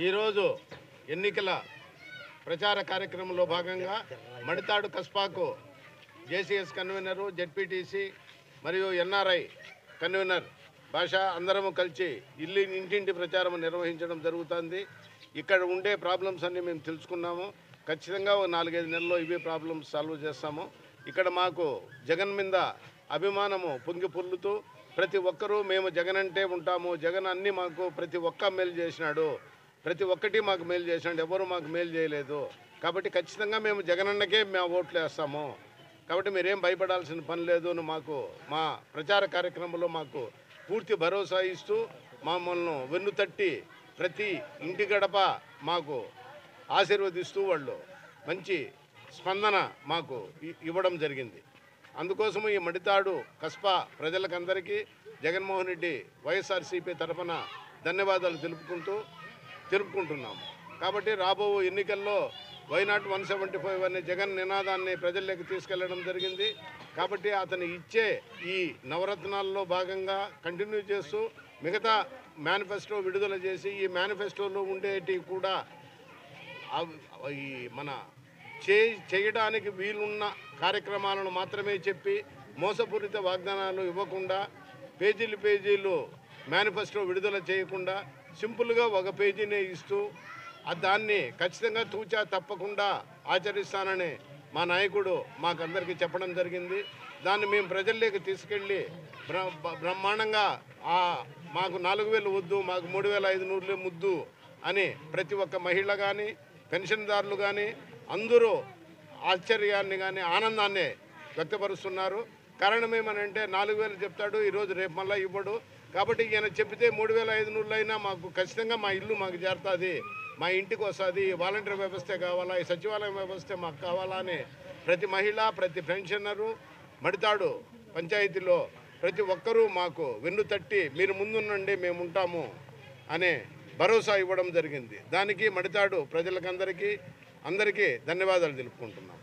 ఈరోజు ఎన్నికల ప్రచార కార్యక్రమంలో భాగంగా మడితాడు కస్పాకు జేసీఎస్ కన్వీనరు, జెడ్పీటీసీ మరియు ఎన్ఆర్ఐ కన్వీనర్ భాష అందరము కలిసి ఇంటింటి ప్రచారం నిర్వహించడం జరుగుతుంది. ఇక్కడ ఉండే ప్రాబ్లమ్స్ అన్నీ మేము తెలుసుకున్నాము. ఖచ్చితంగా 4-5 నెలల్లో ఇవే ప్రాబ్లమ్స్ సాల్వ్ చేస్తాము. ఇక్కడ మాకు జగన్ మీద అభిమానము పొంగి పొర్లుతూ ప్రతి ఒక్కరూ మేము జగన్ అంటే ఉంటాము, జగన్ అన్నీ మాకు ప్రతి ఒక్క మేలు చేసినాడు, ప్రతి ఒక్కటి మాకు మేలు చేసినాడు, ఎవరు మాకు మేలు చేయలేదు. కాబట్టి ఖచ్చితంగా మేము జగనన్నకే మేము ఓట్లు వేస్తాము. కాబట్టి మీరేం భయపడాల్సిన పని లేదు అని మాకు మా ప్రచార కార్యక్రమంలో మాకు పూర్తి భరోసా ఇస్తూ మమ్మల్ని వెన్నుతట్టి ప్రతి ఇంటి గడప మాకు ఆశీర్వదిస్తూ వాళ్ళు మంచి స్పందన మాకు ఇవ్వడం జరిగింది. అందుకోసము ఈ మడితాడు కస్బా ప్రజలకందరికీ జగన్మోహన్ రెడ్డి వైఎస్ఆర్సీపీ తరఫున ధన్యవాదాలు తెలుపుకుంటున్నాము. కాబట్టి రాబో ఎన్నికల్లో వైనాట్ 175 అనే జగన్ నినాదాన్ని ప్రజల్లోకి తీసుకెళ్లడం జరిగింది. కాబట్టి అతను ఇచ్చే ఈ నవరత్నాల్లో భాగంగా కంటిన్యూ చేస్తూ మిగతా మేనిఫెస్టో విడుదల చేసి ఈ మేనిఫెస్టోలో ఉండేటివి కూడా ఈ మన చేయడానికి వీలున్న కార్యక్రమాలను మాత్రమే చెప్పి మోసపూరిత వాగ్దానాలు ఇవ్వకుండా పేజీలు మేనిఫెస్టో విడుదల చేయకుండా సింపుల్గా ఒక పేజీనే ఇస్తూ దాన్ని ఖచ్చితంగా తూచా తప్పకుండా ఆచరిస్తానని మా నాయకుడు మాకందరికీ చెప్పడం జరిగింది. దాన్ని మేము ప్రజల్లోకి తీసుకెళ్ళి బ్రహ్మాండంగా మాకు 4,000 వద్దు, మాకు 3,500 ముద్దు అని ప్రతి ఒక్క మహిళ కానీ పెన్షన్దారులు కానీ అందరూ ఆశ్చర్యాన్ని కానీ ఆనందాన్ని వ్యక్తపరుస్తున్నారు. కారణం ఏమనంటే 4,000 చెప్తాడు, ఈరోజు రేపు మళ్ళీ ఇవ్వడు. కాబట్టి ఈయన చెప్పితే 3,500 అయినా మాకు ఖచ్చితంగా మా ఇల్లు మాకు చేరుతుంది, మా ఇంటికి వస్తుంది, వాలంటీర్ వ్యవస్థే కావాలా, ఈ సచివాలయం వ్యవస్థే మాకు కావాలా అని ప్రతి మహిళ ప్రతి పెన్షనరు మడితాడు పంచాయతీలో ప్రతి ఒక్కరూ మాకు వెన్ను తట్టి మీరు ముందుండండి మేము ఉంటాము అనే భరోసా ఇవ్వడం జరిగింది. దానికి మడితాడు ప్రజలకందరికీ ధన్యవాదాలు తెలుపుకుంటున్నాం.